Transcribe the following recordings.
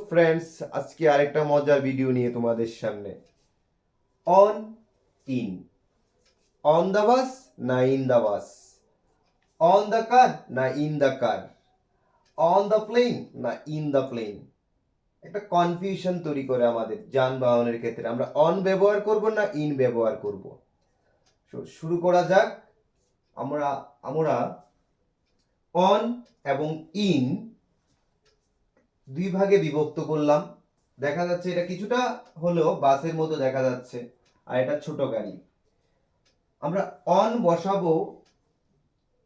Friends, আজকে আরেকটা মজার ভিডিও নিয়ে তোমাদের সামনে। On in, on the bus না in the bus, on the car না in the car, on the plane না ইন দ্য প্লেন। একটা কনফিউশন তৈরি করে আমাদের যানবাহনের ক্ষেত্রে। আমরা অন ব্যবহার করব না ইন ব্যবহার করব। শুরু করা যাক। আমরা আমরা অন এবং ইন দুই ভাগে বিভক্ত করলাম। দেখা যাচ্ছে এটা কিছুটা হলেও বাসের মতো দেখা যাচ্ছে, আর এটা ছোট গাড়ি। আমরা অন বসাবো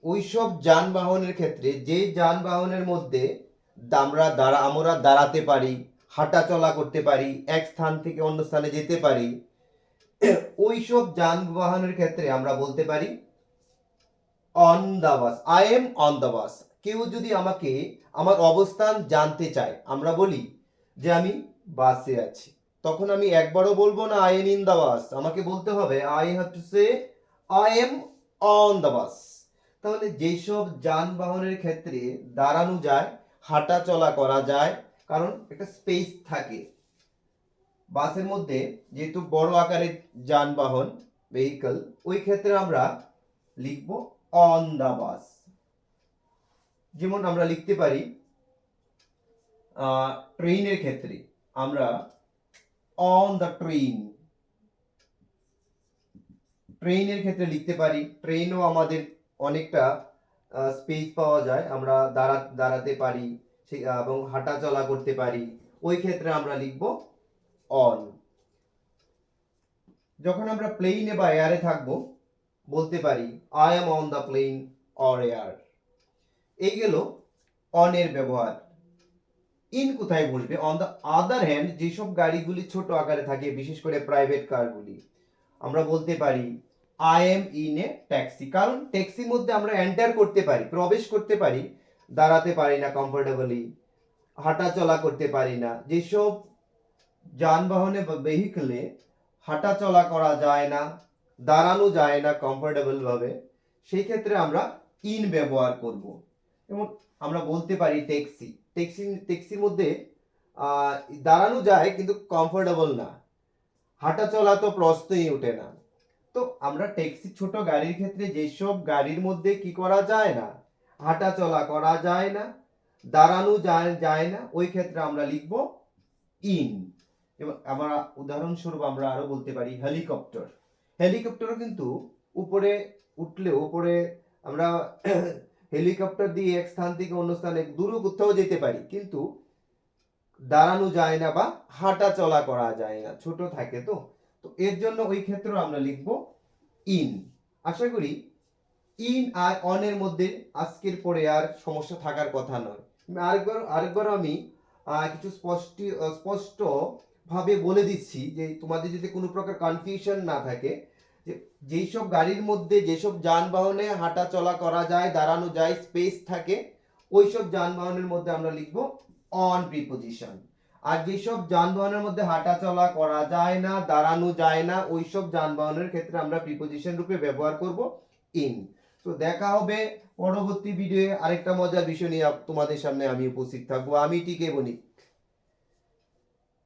ওইসব যানবাহনের ক্ষেত্রে যে যানবাহনের মধ্যে আমরা দাঁড়াতে পারি, হাঁটা চলা করতে পারি, এক স্থান থেকে অন্য স্থানে যেতে পারি। ওইসব যানবাহনের ক্ষেত্রে আমরা বলতে পারি on the bus, I am on the বাস। কেউ যদি আমাকে আমার অবস্থান জানতে চায়, আমরা বলি যে আমি বাসে আছি, তখন আমি একবারও বলবো না আই এম ইন দ্য বাস, আমাকে বলতে হবে I have to say I am on the বাস। তাহলে যেসব যানবাহনের ক্ষেত্রে দাঁড়ানো যায়, হাঁটা চলা করা যায়, কারণ একটা স্পেস থাকে বাসের মধ্যে, যেহেতু বড় আকারের যানবাহন ভেহিকল, ওই ক্ষেত্রে আমরা লিখব অন দ্য বাস। যেমন আমরা লিখতে পারি ট্রেনের ক্ষেত্রে আমরা অন দ্য ট্রেন, ট্রেনের ক্ষেত্রে লিখতে পারি। ট্রেনও আমাদের অনেকটা স্পেস পাওয়া যায়, আমরা দাঁড়াতে পারি এবং হাঁটা চলা করতে পারি। ওই ক্ষেত্রে আমরা লিখব অন। যখন আমরা প্লেনে বা এয়ারে থাকবো, বলতে পারি I am on the plane or air. এই গেল অনের ব্যবহার। ইন কোথায় বসবে? অন দ্য আদার হ্যান্ড, যেসব গাড়িগুলি ছোট আকারে থাকে, বিশেষ করে প্রাইভেট কারগুলি, আমরা বলতে পারি I M in a taxi. কারণ ট্যাক্সির মধ্যে আমরা এন্টার করতে পারি, প্রবেশ করতে পারি, দাঁড়াতে পারি না কমফোর্টেবলি, হাঁটা চলা করতে পারি না। যেসব যানবাহনে বা ভেহিকলে হাঁটা চলা করা যায় না, দাঁড়ানো যায় না কমফোর্টেবল ভাবে, সেই ক্ষেত্রে আমরা ইন ব্যবহার করব। এবং আমরা বলতে পারি ট্যাক্সির মধ্যে দাঁড়ানো যায় কিন্তু কমফোর্টেবল না, হাঁটা চলা তো প্রশ্নই ওঠে না। তো আমরা ট্যাক্সি, ছোট গাড়ির ক্ষেত্রে যেসব গাড়ির মধ্যে কি করা যায় না, হাঁটা চলা করা যায় না, দাঁড়ানো যায় না, ওই ক্ষেত্রে আমরা লিখব ইন। এবং আমরা উদাহরণস্বরূপ আমরা আরো বলতে পারি হেলিকপ্টার। হেলিকপ্টারও কিন্তু উপরে উঠলে, উপরে আমরা হেলিকপ্টার দিয়ে এক স্থান থেকে অন্য স্থানে দূরে কোথাও যেতে পারি, কিন্তু দাঁড়ানো যায় না বা হাঁটা চলা করা যায় না, ছোট থাকে। তো তো এর জন্য ওই ক্ষেত্রে আমরা লিখব ইন। আশা করি ইন আর অনের মধ্যে আজকের পরে আর সমস্যা থাকার কথা নয়। আরেকবার আমি কিছু স্পষ্ট ভাবে বলে দিচ্ছি, যে তোমাদের যদি কোনো প্রকার কনফিউশন না থাকে, যে যেসব গাড়ির মধ্যে, যেসব যানবাহনে হাঁটা চলা করা যায়, দাঁড়ানো যায়, স্পেস থাকে, ওইসব যানবাহনের মধ্যে আমরা লিখব অন প্রিপোজিশন। আর যেসব যানবাহনের মধ্যে হাঁটা চলা করা যায় না, দাঁড়ানো যায় না, ওইসব যানবাহনের ক্ষেত্রে আমরা প্রিপোজিশন রূপে ব্যবহার করব ইন। তো দেখা হবে পরবর্তী ভিডিওয়ে আরেকটা মজার বিষয় নিয়ে তোমাদের সামনে আমি উপস্থিত থাকবো। আমি টিকে বলি।